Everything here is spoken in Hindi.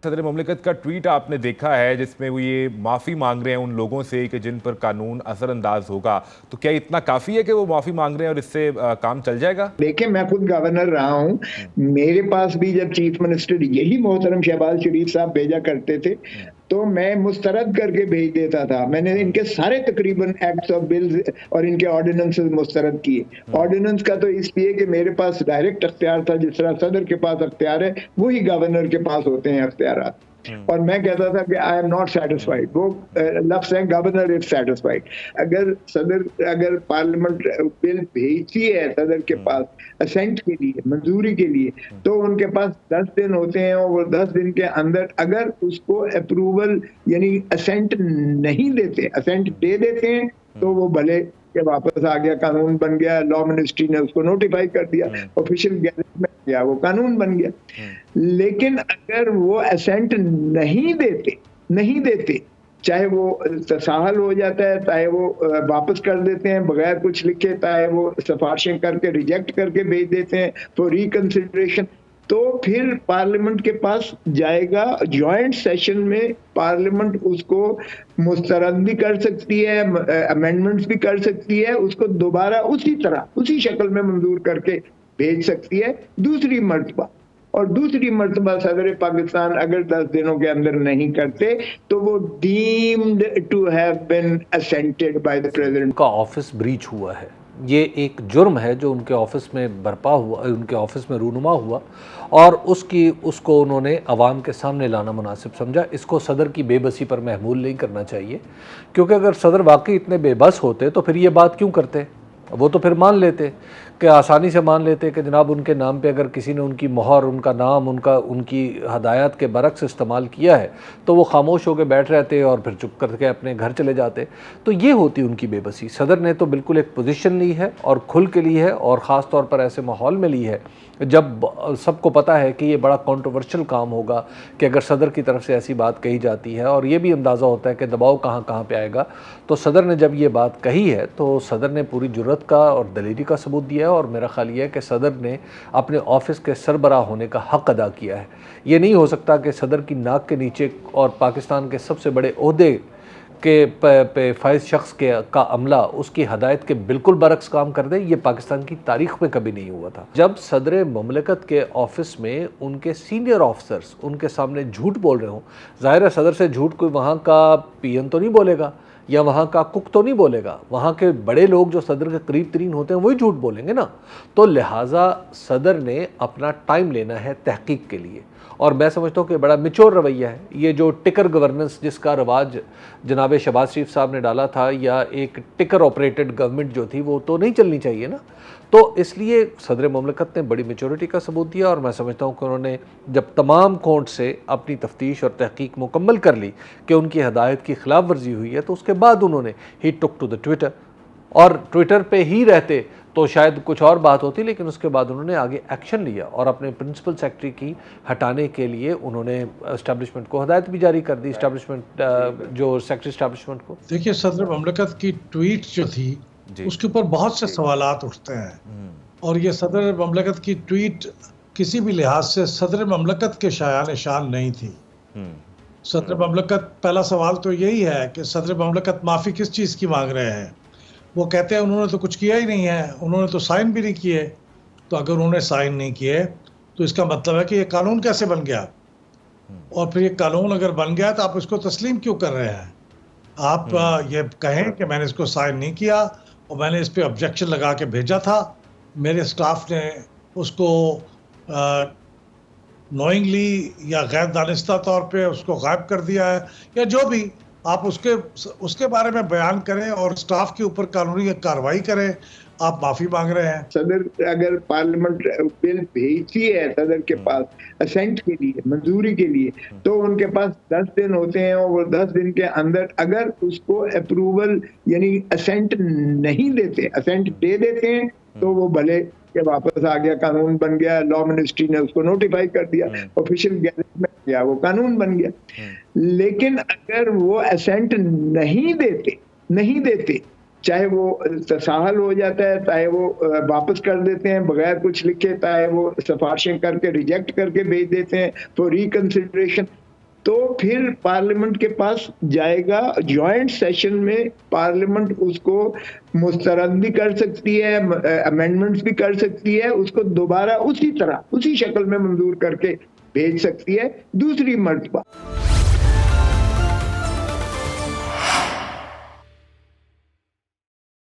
सदर मुमलिकत का ट्वीट आपने देखा है जिसमें वो ये माफ़ी मांग रहे हैं उन लोगों से कि जिन पर कानून असरअंदाज होगा, तो क्या इतना काफ़ी है कि वो माफ़ी मांग रहे हैं और इससे काम चल जाएगा? देखिए, मैं खुद गवर्नर रहा हूँ। मेरे पास भी जब चीफ मिनिस्टर यही मोहतरम शहबाज शरीफ साहब भेजा करते थे, तो मैं मुस्तरद करके भेज देता था। मैंने इनके सारे तकरीबन एक्ट्स और बिल्स और इनके ऑर्डिनेंसेस मुस्तरद किए। ऑर्डिनेंस का तो इसलिए कि मेरे पास डायरेक्ट अख्तियार था, जिस तरह सदर के पास अख्तियार है वही गवर्नर के पास होते हैं अख्तियार। और मैं कहता था कि आई एम नॉट सेटिस्फाइड। वो लफ्ज है गवर्नर इज सेटिस्फाइड। अगर पार्लियामेंट बिल भेजती है सदर के पास असेंट के लिए, मंजूरी के लिए, तो उनके पास 10 दिन होते हैं और वो 10 दिन के अंदर अगर उसको अप्रूवल यानी असेंट नहीं देते, असेंट दे देते हैं, तो वो भले के वापस आ गया, कानून बन गया, लॉ मिनिस्ट्री ने उसको नोटिफाई कर दिया, ऑफिशियल गैजेट में गया, वो कानून बन गया। लेकिन अगर वो असेंट नहीं देते, चाहे वो तसाहल हो जाता है, चाहे वो वापस कर देते हैं बगैर कुछ लिखे, चाहे वो सिफारिशें करके रिजेक्ट करके भेज देते हैं फॉर रिकंसिडरेशन, तो फिर पार्लियामेंट के पास जाएगा। जॉइंट सेशन में पार्लियामेंट उसको मुस्तरद भी कर सकती है, अमेंडमेंट्स भी कर सकती है, उसको दोबारा उसी तरह उसी शक्ल में मंजूर करके भेज सकती है दूसरी मर्तबा। और दूसरी मर्तबा सदर पाकिस्तान अगर 10 दिनों के अंदर नहीं करते तो वो deemed to have been assented by the president. का ऑफिस ब्रीच हुआ है, ये एक जुर्म है जो उनके ऑफिस में बरपा हुआ, उनके ऑफिस में रूनुमा हुआ और उसको उन्होंने अवाम के सामने लाना मुनासिब समझा। इसको सदर की बेबसी पर महमूल नहीं करना चाहिए, क्योंकि अगर सदर वाकई इतने बेबस होते तो फिर ये बात क्यों करते। वो तो फिर मान लेते कि आसानी से मान लेते कि जनाब उनके नाम पे अगर किसी ने उनकी मोहर, उनका नाम, उनकी हदायत के बरक्स इस्तेमाल किया है तो वो खामोश होकर बैठ रहते और फिर चुप करके अपने घर चले जाते। तो ये होती उनकी बेबसी। सदर ने तो बिल्कुल एक पोजीशन ली है और खुल के ली है, और ख़ास तौर पर ऐसे माहौल में ली है जब सबको पता है कि ये बड़ा कंट्रोवर्शियल काम होगा कि अगर सदर की तरफ से ऐसी बात कही जाती है, और ये भी अंदाज़ा होता है कि दबाव कहाँ कहाँ पे आएगा। तो सदर ने जब ये बात कही है तो सदर ने पूरी जुर्रत का और दलेरी का सबूत दिया है, और मेरा ख्याल ये है कि सदर ने अपने ऑफिस के सरबराह होने का हक़ अदा किया है। ये नहीं हो सकता कि सदर की नाक के नीचे और पाकिस्तान के सबसे बड़े ओहदे के फाइज शख्स का अमला उसकी हदायत के बिल्कुल बरक्स काम कर दे। ये पाकिस्तान की तारीख में कभी नहीं हुआ था। जब सदर मुमलिकत के ऑफिस में उनके सीनियर ऑफिसर्स उनके सामने झूठ बोल रहे हों, ज़ाहिर है सदर से झूठ कोई वहाँ का पीएन तो नहीं बोलेगा या वहाँ का कुक तो नहीं बोलेगा, वहाँ के बड़े लोग जो सदर के करीब तरीन होते हैं वही झूठ बोलेंगे ना। तो लिहाजा सदर ने अपना टाइम लेना है तहकीक के लिए, और मैं समझता हूँ कि बड़ा मिच्योर रवैया है। ये जो टिकर गवर्नेंस जिसका रवाज जनाब शहबाज शरीफ साहब ने डाला था, या एक टिकर ऑपरेटेड गवर्नमेंट जो थी, वो तो नहीं चलनी चाहिए ना। तो इसलिए सदर मुमलिकत ने बड़ी मेच्योरिटी का सबूत दिया, और मैं समझता हूँ कि उन्होंने जब तमाम कोर्ट से अपनी तफ्तीश और तहकीक मुकम्मल कर ली कि उनकी हदायत की खिलाफ वर्जी हुई है, तो उसके बाद उन्होंने ही टुक टू द ट्विटर, और ट्विटर पे ही रहते तो शायद कुछ और बात होती, लेकिन उसके बाद उन्होंने आगे एक्शन लिया और अपने प्रिंसिपल सेक्रेटरी की हटाने के लिए उन्होंने एस्टैब्लिशमेंट को हदायत भी जारी कर दी, एस्टैब्लिशमेंट जो सेक्रेटरी एस्टैब्लिशमेंट को। देखिए, सदर मुमलिकत की ट्वीट जो थी उसके ऊपर बहुत से सवालात उठते हैं, और ये सदर मुमलिकत की ट्वीट किसी भी लिहाज से सदर मुमलिकत के शायान शान नहीं थी। सदर मुमलिकत, पहला सवाल तो यही है कि सदर मुमलिकत माफ़ी किस चीज़ की मांग रहे हैं। वो कहते हैं उन्होंने तो कुछ किया ही नहीं है, उन्होंने तो साइन भी नहीं किए। तो अगर उन्होंने साइन नहीं किए तो इसका मतलब है कि ये कानून कैसे बन गया, और फिर ये कानून अगर बन गया तो आप इसको तस्लीम क्यों कर रहे हैं। आप ये कहें कि मैंने इसको साइन नहीं किया और मैंने इस पर ऑब्जेक्शन लगा के भेजा था, मेरे स्टाफ ने उसको नोइंगली या गैर दानिस्ता तौर पे उसको गायब कर दिया है, या जो भी आप उसके बारे में बयान करें और स्टाफ के ऊपर कानूनी कार्रवाई करें। आप माफी मांग रहे हैं। सदर अगर पार्लियामेंट बिल भेजती है सदर के पास असेंट के लिए, मंजूरी के लिए, तो उनके पास 10 दिन होते हैं और वो 10 दिन के अंदर अगर उसको अप्रूवल यानी असेंट नहीं देते, असेंट दे देते हैं, तो वो भले के वापस आ गया, कानून बन गया, लॉ मिनिस्ट्री ने उसको नोटिफाई कर दिया, ऑफिशियल गैजेट में गया, वो कानून बन गया। लेकिन अगर वो असेंट नहीं देते, चाहे वो तसाहल हो जाता है, चाहे वो वापस कर देते हैं बगैर कुछ लिखे, चाहे वो सिफारिशें करके रिजेक्ट करके भेज देते हैं फॉर रिकंसिडरेशन, तो फिर पार्लियामेंट के पास जाएगा, जॉइंट सेशन में पार्लियामेंट उसको मुस्तरद भी कर सकती है, अमेंडमेंट्स भी कर सकती है, उसको दोबारा उसी तरह उसी शक्ल में मंजूर करके भेज सकती है दूसरी मर्तबा।